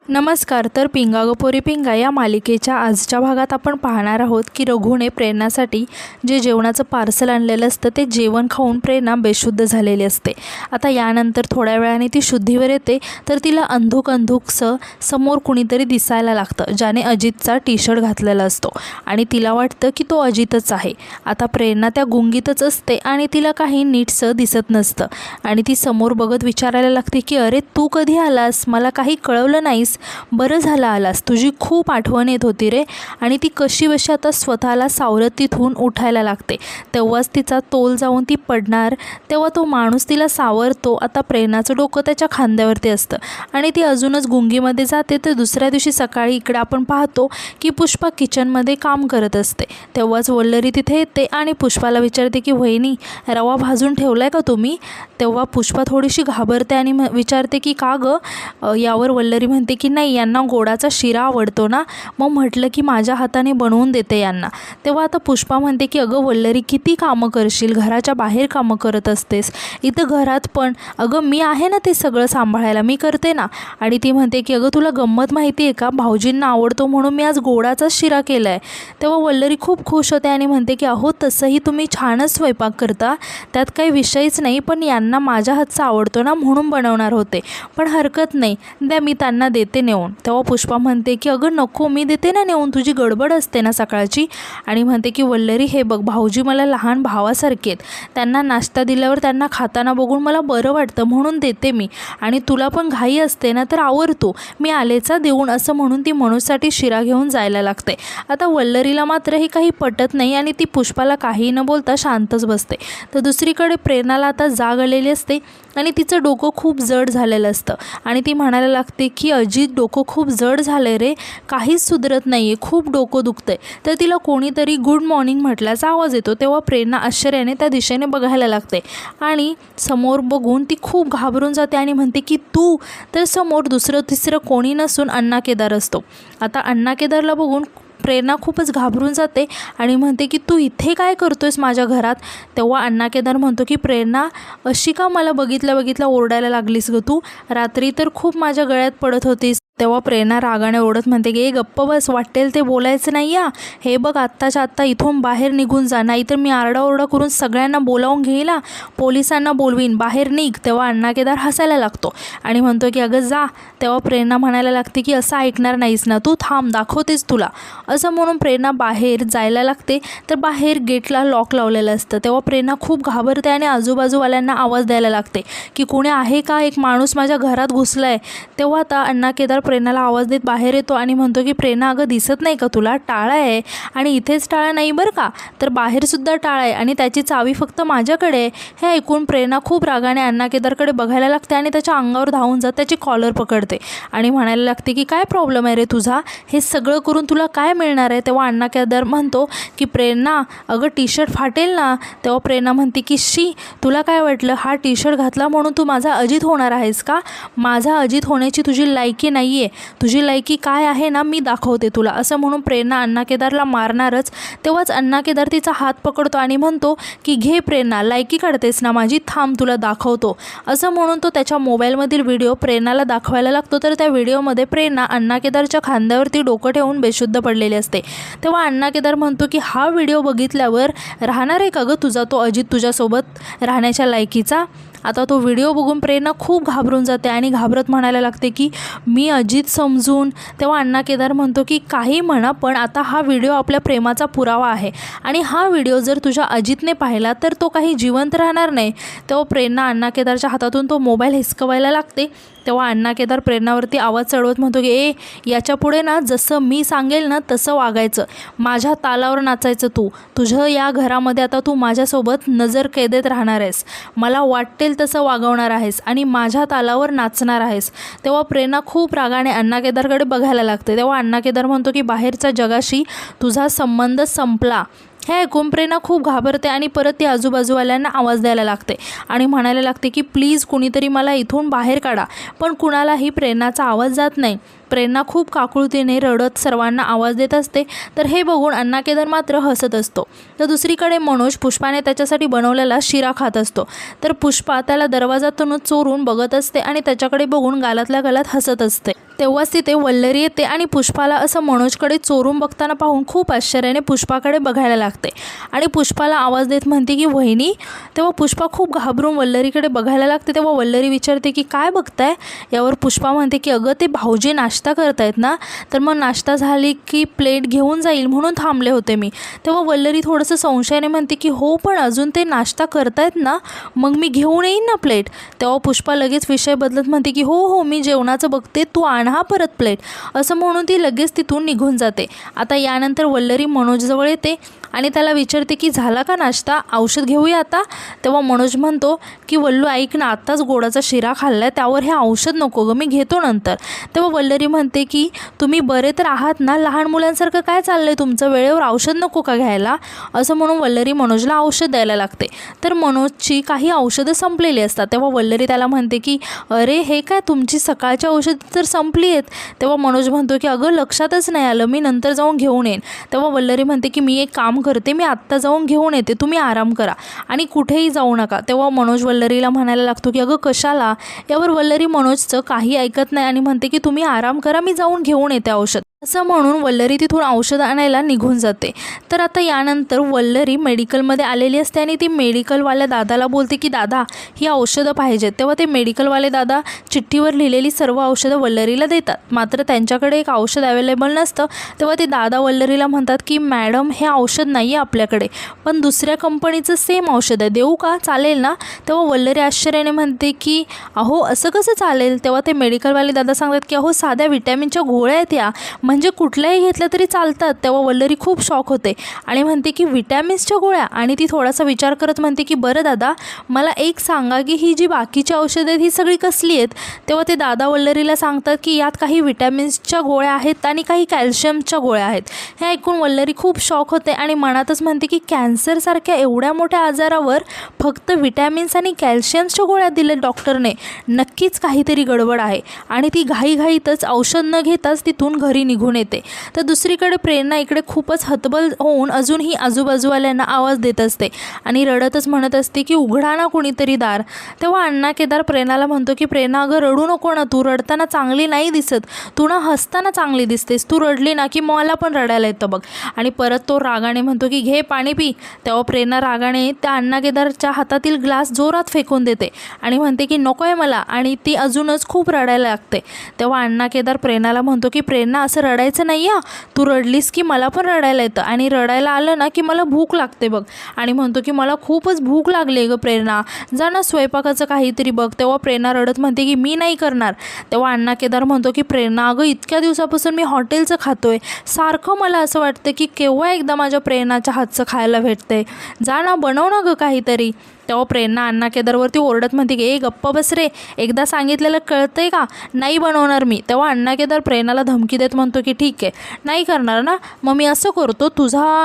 नमस्कार. तर पिंगा गं पोरी पिंगा या मालिकेच्या आजच्या भागात आपण पाहणार आहोत की रघुने प्रेरणासाठी जे जेवणाचं पार्सल आणलेलं असतं ते जेवण खाऊन प्रेरणा बेशुद्ध झालेली असते. आता यानंतर थोड्या वेळाने ती शुद्धीवर येते तर तिला अंधुकसं समोर कुणीतरी दिसायला लागतं ज्याने अजितचा टी-शर्ट घातलेला असतो आणि तिला वाटतं की तो अजितच आहे. आता प्रेरणा त्या गुंगीतच असते आणि तिला काही नीटसं दिसत नसतं आणि ती समोर बघत विचारायला लागते की अरे तू कधी आलास, मला काही कळवलं नाहीस. बरं झालं आलास, तुझी खूप आठवण येत होती रे. आणि ती कशीबशी आता स्वतःला सावरत तिथून उठायला लागते. तेव्हाच तिचा तोल जाऊन ती पडणार तेव्हा तो माणूस तिला सावरतो. आता प्रेरणाचं डोकं त्याच्या खांद्यावरती असतं आणि ती अजूनच गुंगीमध्ये जाते. तर दुसऱ्या दिवशी सकाळी इकडे आपण पाहतो की पुष्पा किचनमध्ये काम करत असते. तेव्हाच वल्लरी तिथे येते आणि पुष्पाला विचारते की वहिनी, रवा भाजून ठेवलाय का तुम्ही? तेव्हा पुष्पा थोडीशी घाबरते आणि विचारते की का गं? यावर वल्लरी म्हणते की नाही, यांना गोडाचा शिरा आवडतो ना, मग म्हटलं की माझ्या हाताने बनवून देते यांना. तेव्हा आता पुष्पा म्हणते की अगं वल्लरी, किती कामं करशील, घराच्या बाहेर कामं करत असतेस, इथं घरात पण अगं मी आहे ना ते सगळं सांभाळायला, मी करते ना. आणि ती म्हणते की अगं तुला गंमत माहिती आहे का, भाऊजींना आवडतो म्हणून मी आज गोडाचाच शिरा केला आहे. तेव्हा वल्लरी खूप खुश होते आणि म्हणते की अहो तसंही तुम्ही छानच स्वयंपाक करता, त्यात काही विषयच नाही, पण यांना माझ्या हातचा आवडतो ना म्हणून बनवणार होते, पण हरकत नाही, द्या मी त्यांना देते नेऊन. तेव्हा पुष्पा म्हणते की अगं नको, मी देते ना नेऊन, तुझी गडबड असते ना सकाळची. आणि म्हणते की वल्लरी हे बघ, भाऊजी मला लहान भावासारखे आहेत, त्यांना नाश्ता दिल्यावर त्यांना खाताना बघून मला बरं वाटतं म्हणून देते मी, आणि तुला पण घाई असते ना तर आवरतो, मी आलेचा देऊन, असं म्हणून ती मनूसाठी शिरा घेऊन जायला लागते. आता वल्लरीला मात्र हे काही पटत नाही आणि ती पुष्पाला काही न बोलता शांतच बसते. तर दुसरीकडे प्रेरणाला आता जाग आलेली असते आणि तिचं डोकं खूप जड झालेलं असतं आणि ती म्हणायला लागते की अजित, डोकं खूप जड झालं रे, काहीच सुधरत नाही आहे, खूप डोकं दुखतंय. तर तिला कोणीतरी गुड मॉर्निंग म्हटल्याचा आवाज येतो. तेव्हा प्रेरणा आश्चर्याने त्या दिशेने बघायला लागते आणि समोर बघून ती खूप घाबरून जाते आणि म्हणते की तू. तर समोर दुसरं तिसरं कोणी नसून अण्णा केदार असतो. आता अण्णा केदारला बघून प्रेरणा खूपच घाबरून जाते आणि म्हणते की तू इथे काय करतोयस माझ्या घरात? तेव्हा अण्णा केदार म्हणतो की प्रेरणा, अशी का मला बघितल्या ओरडायला लागलीस गं तू? रात्री तर खूप माझ्या गळ्यात पडत होतीस. तेव्हा प्रेरणा रागाने ओरडत म्हणते की गप्प बस, वाटेल ते बोलायचं नाही या. हे बघ, आत्ताच्या आत्ता इथून बाहेर निघून जा, नाहीतर मी आरडाओरडा करून सगळ्यांना बोलावून घेईल, पोलिसांना बोलवीन, बाहेर निघ. तेव्हा अण्णा केदार हसायला लागतो आणि म्हणतो की अगं जा. तेव्हा प्रेरणा म्हणायला लागते की असं ऐकणार नाहीस ना तू, थांब, दाखवतेस तुला. असं म्हणून प्रेरणा बाहेर जायला लागते. तर बाहेर गेटला लॉक लावलेलं असतं. तेव्हा प्रेरणा खूप घाबरते आणि आजूबाजूवाल्यांना आवाज द्यायला लागते की कोणी आहे का, एक माणूस माझ्या घरात घुसला आहे. तेव्हा आता अण्णा केदार प्रेरणाला आवाज देत बाहेर येतो आणि म्हणतो की प्रेरणा, अगं दिसत नाही का तुला, टाळा आहे, आणि इथेच टाळा नाही बरं का, तर बाहेरसुद्धा टाळा आहे आणि त्याची चावी फक्त माझ्याकडे आहे. हे ऐकून प्रेरणा खूप रागाने अण्णा केदारकडे बघायला लागते आणि त्याच्या अंगावर धावून जात त्याची कॉलर पकडते आणि म्हणायला लागते की काय प्रॉब्लेम आहे रे तुझा, हे सगळं करून तुला काय मिळणार आहे? तेव्हा अण्णा केदार म्हणतो की प्रेरणा, अगं टी-शर्ट फाटेल ना. तेव्हा प्रेरणा म्हणते की शी, तुला काय वाटलं, हा टी-शर्ट घातला म्हणून तू माझा अजित होणार आहेस का? माझा अजित होण्याची तुझी लायकी नाही आहे, तुझी लायकी काय आहे ना मी दाखवते तुला. असं म्हणून प्रेरणा अण्णा केदारला मारणारच. तेव्हाच अण्णा केदार तिचा हात पकडतो आणि म्हणतो की घे प्रेरणा, लायकी काढतेस ना माझी, थांब तुला दाखवतो. असं म्हणून तो त्याच्या मोबाईलमधील व्हिडिओ प्रेरणाला दाखवायला लागतो. तर त्या व्हिडिओमध्ये प्रेरणा अण्णा केदारच्या खांद्यावरती डोकं ठेवून बेशुद्ध पडलेली असते. तेव्हा अण्णा केदार म्हणतो की हा व्हिडिओ बघितल्यावर राहणार आहे का गं तुझा तो अजित तुझ्यासोबत राहण्याच्या लायकीचा? आता तो व्हिडिओ बघून प्रेरणा खूप घाबरून जाते आणि घाबरत म्हणायला लागते की मी अजित समजून. तेव्हा अण्णा केदार म्हणतो की काही म्हणा, पण आता हा व्हिडिओ आपल्या प्रेमाचा पुरावा आहे आणि हा व्हिडिओ जर तुझ्या अजितने पाहिला तर तो काही जिवंत राहणार नाही. तेव्हा प्रेरणा अण्णा केदारच्या हातातून तो मोबाईल हिसकवायला लागते. तेव्हा अण्णा केदार प्रेरणावरती आवाज चढवत म्हणतो की याच्या पुढे ना जसं मी सांगेल ना तसं वागायचं, माझ्या तालावर नाचायचं. तुझं या घरामध्ये आता तू माझ्यासोबत नजर कैदेत राहणार आहेस, मला वाटेल तसं वागवणार आहेस आणि माझ्या तालावर नाचणार आहेस. तेव्हा प्रेरणा खूप रागाने अण्णा केदारकडे बघायला लागते. तेव्हा अण्णा केदार म्हणतो की बाहेरच्या जगाशी तुझा संबंध संपला. हे ऐकून प्रेरणा खूप घाबरते आणि परत ती आजूबाजूवाल्यांना आवाज द्यायला लागते आणि म्हणायला लागते की प्लीज कुणीतरी मला इथून बाहेर काढा. पण कुणालाही प्रेरणाचा आवाज जात नाही. प्रेरणा खूप काकुळतीने रडत सर्वांना आवाज देत असते, तर हे बघून अण्णा केदार मात्र हसत असतो. तर दुसरीकडे मनोज पुष्पाने त्याच्यासाठी बनवलेला शिरा खात असतो. तर पुष्पा त्याला दरवाजातून चोरून बघत असते आणि त्याच्याकडे बघून गालातल्या गालात हसत असते. तेव्हाच तिथे वल्लरी येते आणि पुष्पाला असं मनोजकडे चोरून बघताना पाहून खूप आश्चर्याने पुष्पाकडे बघायला लागते आणि पुष्पाला आवाज देत म्हणते की वहिनी. तेव्हा पुष्पा खूप घाबरून वल्लरीकडे बघायला लागते. तेव्हा वल्लरी विचारते की काय बघताय. यावर पुष्पा म्हणते की अगं ते भाऊजी नाश्ता करतायत ना, तर मग नाश्ता झाली की प्लेट घेऊन जाईल म्हणून थांबले होते मी. तेव्हा वल्लरी थोडंसं संशयाने म्हणते की हो पण अजून ते नाश्ता करतायत ना, मग मी घेऊन येईन ना प्लेट. तेव्हा पुष्पा लगेच विषय बदलत म्हणते की हो हो मी जेवणाचं बघते, तू आण हा परत प्लेट. असं म्हणून ती लगेच तिथून निघून जाते. आता यानंतर वल्लरी मनोजजवळ येते आणि त्याला विचारते की झाला का नाश्ता, औषध घेऊया आता. तेव्हा मनोज म्हणतो की वल्लू ऐक ना, आत्ताच गोडाचा शिरा खाल्ला आहे, त्यावर हे औषध नको गं, मी घेतो नंतर. तेव्हा वल्लरी म्हणते की तुम्ही बरे तर आहात ना, लहान मुलांसारखं काय चाललं आहे तुमचं, वेळेवर औषध नको का घ्यायला. असं म्हणून वल्लरी मनोजला औषध द्यायला लागते. तर मनोजची काही औषधं संपलेली असतात. तेव्हा वल्लरी त्याला म्हणते की अरे हे काय तुमची सकाळची औषधं तर संपली आहेत. तेव्हा मनोज म्हणतो की अगं लक्षातच नाही आलं, मी नंतर जाऊन घेऊन येईन. तेव्हा वल्लरी म्हणते की मी एक काम करते, मी आत्ता जाऊन घेऊन येते, तुम्ही आराम करा आणि कुठेही जाऊ नका. तेव्हा मनोज वल्लरीला म्हणायला लागतो की अगं कशाला. यावर वल्लरी मनोजचं काही ऐकत नाही आणि म्हणते की तुम्ही आराम करा, मी जाऊन घेऊन येते औषध. असं म्हणून वल्लरी तिथून औषध आणायला निघून जाते. तर आता यानंतर वल्लरी मेडिकलमध्ये आलेली असते आणि ती मेडिकलवाल्या दादाला बोलते की दादा ही औषधं पाहिजेत. तेव्हा ते मेडिकलवाले दादा चिठ्ठीवर लिहिलेली सर्व औषधं वल्लरीला देतात. मात्र त्यांच्याकडे एक औषध अवेलेबल नसतं. तेव्हा ते दादा वल्लरीला म्हणतात की मॅडम हे औषध नाही आहे आपल्याकडे, पण दुसऱ्या कंपनीचं सेम औषध आहे, देऊ का, चालेल ना. तेव्हा वल्लरी आश्चर्याने म्हणते की अहो असं कसं चालेल. तेव्हा ते मेडिकलवाले दादा सांगतात की अहो साध्या विटॅमिनच्या गोळ्या आहेत या, म्हणजे कुठल्याही घेतल्या तरी चालतात. तेव्हा वल्लरी खूप शॉक होते आणि म्हणते की विटॅमिन्सच्या गोळ्या. आणि ती थोडासा विचार करत म्हणते की बरं दादा मला एक सांगा की ही जी बाकीची औषधं आहेत ही सगळी कसली आहेत. तेव्हा ते दादा वल्लरीला सांगतात की यात काही विटॅमिन्सच्या गोळ्या आहेत आणि काही कॅल्शियमच्या गोळ्या आहेत. हे ऐकून वल्लरी खूप शॉक होते आणि मनातच म्हणते की कॅन्सरसारख्या एवढ्या मोठ्या आजारावर फक्त विटॅमिन्स आणि कॅल्शियमच्या गोळ्या दिल्या डॉक्टरने, नक्कीच काहीतरी गडबड आहे. आणि ती घाईघाईतच औषध न घेताच तिथून घरी निघून येते. तर दुसरीकडे प्रेरणा इकडे खूपच हतबल होऊन अजूनही आजूबाजूवाल्यांना आवाज देत असते आणि रडतच म्हणत असते की उघडा ना कोणीतरी दार. तेव्हा अण्णा केदार प्रेरणाला म्हणतो की प्रेरणा अगं रडू नको ना, तू रडताना चांगली नाही दिसत, तू ना हसताना चांगली दिसतेस, तू रडली ना की मला पण रडायला येतं बघ. आणि परत तो रागाने म्हणतो की घे पाणी पी. तेव्हा प्रेरणा रागाने त्या अण्णा केदारच्या हातातील ग्लास जोरात फेकून देते आणि म्हणते की नको आहे मला, आणि ती अजूनच खूप रडायला लागते. तेव्हा अण्णा केदार प्रेरणाला म्हणतो की प्रेरणा असं रडायचं नाही या, तू रडलीस की मला पण रडायला येतं आणि रडायला आलं ना की मला भूक लागते बघ. आणि म्हणतो की मला खूपच भूक लागली आहे गं प्रेरणा, जा ना स्वयंपाकाचं काहीतरी बघ. तेव्हा प्रेरणा रडत म्हणते की मी नाही करणार. तेव्हा अण्णा केदार म्हणतो की प्रेरणा अगं इतक्या दिवसापासून मी हॉटेलचं खातोय, सारखं मला असं वाटतं की केव्हा एकदा माझ्या प्रेरणाच्या हातचं खायला भेटते, जा ना बनव ना गं काहीतरी. तेव्हा प्रेरणा अण्णा केदारवरती ओरडत म्हणते की ए गप्पा बस रे, एकदा सांगितलेलं कळतंय का, नाही बनवणार मी. तेव्हा अण्णा केदार प्रेरणाला धमकी देत म्हणतो की ठीक आहे नाही करणार ना, मग मी असं करतो,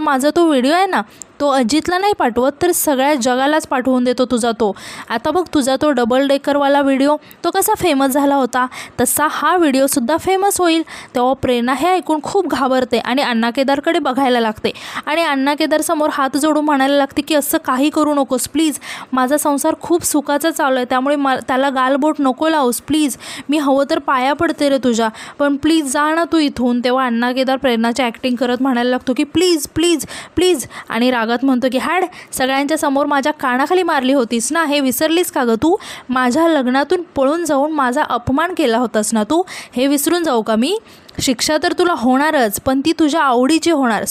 माझा तो व्हिडिओ आहे ना तो अजितला नाही पाठवत तर सगळ्या जगालाच पाठवून देतो तुझा तो. आता बघ तुझा तो डबल डेकरवाला व्हिडिओ तो कसा फेमस झाला होता, तसा हा व्हिडिओसुद्धा फेमस होईल. तेव्हा प्रेरणा हे ऐकून खूप घाबरते आणि अण्णा केदारकडे बघायला लागते आणि अण्णा केदारसमोर हात जोडून म्हणायला लागते की असं काही करू नकोस प्लीज, माझा संसार खूप सुखाचा चालू आहे, त्यामुळे त्याला गालबोट नको लावूस प्लीज, मी हवं तर पाया पडते रे तुझ्या, पण प्लीज जा ना तू इथून. तेव्हा अण्णा केदार प्रेरणाची ॲक्टिंग करत म्हणायला लागतो की प्लीज प्लीज प्लीज, आणि रागात म्हणतो की हॅड, सगळ्यांच्या समोर माझ्या कानाखाली मारली होतीस ना, हे विसरलीस का गं तू, माझ्या लग्नातून पळून जाऊन माझा अपमान केला होतास ना तू, हे विसरून जाऊ का मी. शिक्षा तर तुला होणारच, पण ती तुझ्या आवडीची होणार.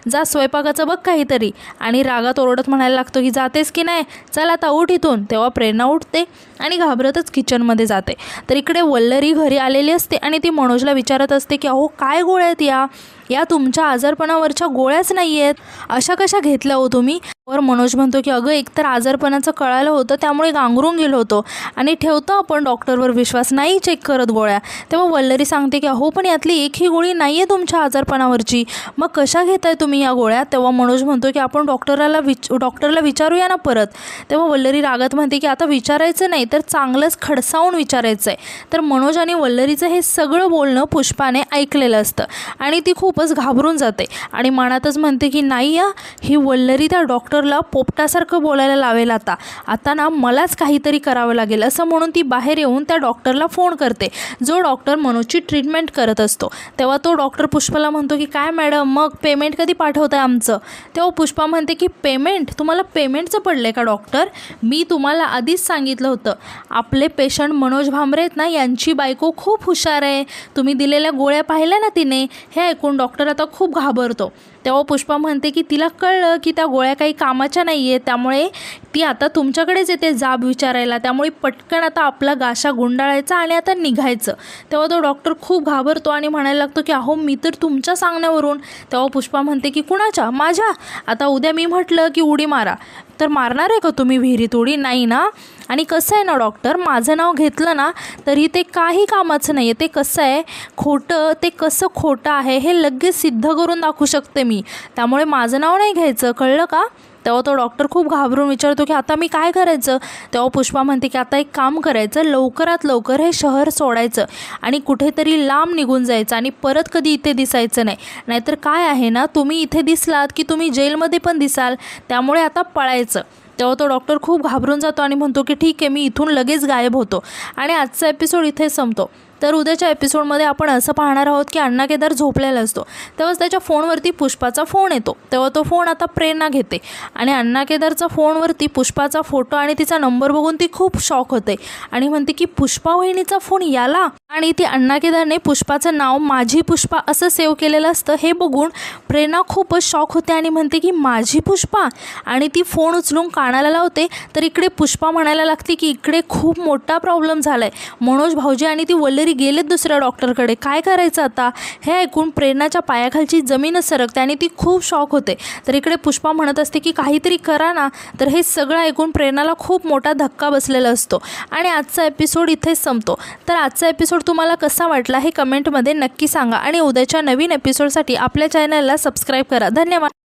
जा स्वयंपाकाचं बघ काहीतरी. आणि रागात ओरडत म्हणायला लागतो की जातेस की नाही, चल आता उठ इथून. तेव्हा प्रेरणा उठते आणि घाबरतच किचनमध्ये जाते. तर इकडे वल्लरी घरी आलेली असते आणि ती मनोजला विचारत असते की अहो काय गोळ्या आहेत या. या तुमच्या आजारपणावरच्या गोळ्याच नाही आहेत, अशा कशा घेतल्या हो तुम्ही? वर मनोज म्हणतो की अगं एकतर आजारपणाचं कळालं होतं त्यामुळे गांगरून गेलो होतो आणि ठेवतो आपण डॉक्टरवर विश्वास, नाही चेक करत गोळ्या. तेव्हा वल्लरी सांगते की अहो पण यातली एकही गोळी नाही आहे तुमच्या आजारपणावरची, मग कशा घेताय तुम्ही या गोळ्या? तेव्हा मनोज म्हणतो की आपण डॉक्टरला विचारूया ना परत. तेव्हा वल्लरी रागात म्हणते की आता विचारायचं नाही तर चांगलंच खडसावून विचारायचं आहे. तर मनोज आणि वल्लरीचं हे सगळं बोलणं पुष्पाने ऐकलेलं असतं आणि ती खूपच घाबरून जाते आणि मनातच म्हणते की नाही या, ही वल्लरी त्या डॉक्टरला पोपटासारखं बोलायला लावेल आता ना मलाच काहीतरी करावं लागेल, असं म्हणून ती बाहेर येऊन त्या डॉक्टरला फोन करते जो डॉक्टर मनोजची ट्रीटमेंट करत असतो. तेव्हा तो डॉक्टर पुष्पाला म्हणतो की काय मॅडम, मग पेमेंट कधी पाठवताय आमचं? तेव्हा पुष्पा म्हणते की पेमेंट? तुम्हाला पेमेंटचं पडलं आहे का डॉक्टर? मी तुम्हाला आधीच सांगितलं होतं आपले पेशंट मनोज भांबरे आहेत ना, यांची बायको खूप हुशार आहे, तुम्ही दिलेल्या गोळ्या पाहिल्या ना तिने. हे ऐकून डॉक्टर आता खूप घाबरतो. तेव्हा पुष्पा म्हणते की तिला कळलं की त्या गोळ्या काही कामाच्या नाही आहे, त्यामुळे ती आता तुमच्याकडेच येते जाब विचारायला, त्यामुळे पटकन आता आपला गाशा गुंडाळायचा आणि आता निघायचं. तेव्हा तो डॉक्टर खूप घाबरतो आणि म्हणायला लागतो की अहो मी तर तुमच्या सांगण्यावरून. तेव्हा पुष्पा म्हणते की कुणाच्या? माझ्या? आता उद्या मी म्हटलं की उडी मारा तर मारणार आहे का तुम्ही विहिरीत उडी? नाही ना. आणि कसं आहे ना डॉक्टर, माझं नाव घेतलं ना तरी ते काही कामाचं नाही आहे. ते कसं आहे खोटं, ते कसं खोटं आहे हे लगेच सिद्ध करून दाखवू शकते मी, त्यामुळे माझं नाव नाही घ्यायचं, कळलं का? तेव्हा तो डॉक्टर खूप घाबरून विचारतो की आता मी काय करायचं? तेव्हा पुष्पा म्हणते की आता एक काम करायचं, लवकरात लवकर हे शहर सोडायचं आणि कुठेतरी लांब निघून जायचं आणि परत कधी इथे दिसायचं नाही. नाहीतर काय आहे ना, तुम्ही इथे दिसलात की तुम्ही जेलमध्ये पण दिसाल, त्यामुळे आता पळायचं. तेव्हा तो डॉक्टर खूप घाबरून जातो आणि म्हणतो की ठीक आहे, मी इथून लगेच गायब होतो. आणि आजचा एपिसोड इथे संपतो. तर उद्याच्या एपिसोडमध्ये आपण असं पाहणार आहोत की अण्णा केदार झोपलेला असतो, तेव्हाच त्याच्या फोनवरती पुष्पाचा फोन येतो. तेव्हा तो फोन आता प्रेरणा घेते आणि अण्णा केदारचा फोनवरती पुष्पाचा फोटो आणि तिचा नंबर बघून ती खूप शॉक होते आणि म्हणते की पुष्पा वहिनीचा फोन याला. आणि ती अण्णा केदारने पुष्पाचं नाव माझी पुष्पा असं सेव्ह केलेलं असतं हे बघून प्रेरणा खूपच शॉक होते आणि म्हणते की माझी पुष्पा. आणि ती फोन उचलून कानाला लावते तर इकडे पुष्पा म्हणायला लागते की इकडे खूप मोठा प्रॉब्लेम झाला आहे, मनोज भाऊजी आणि ती वल्लरी गेलेत दुसऱ्या डॉक्टरकडे, काय करायचं आता? हे ऐकून प्रेरणाच्या पायाखालची जमीनच सरकते आणि ती खूप शॉक होते. तर इकडे पुष्पा म्हणत असते की काहीतरी करा ना. तर हे सगळं ऐकून प्रेरणाला खूप मोठा धक्का बसलेला असतो आणि आजचा एपिसोड इथेच संपतो. तर आजचा एपिसोड तुम्हाला कसा वाटला हे कमेंटमध्ये नक्की सांगा आणि उद्याच्या नवीन एपिसोडसाठी आपल्या चॅनलला सबस्क्राईब करा. धन्यवाद.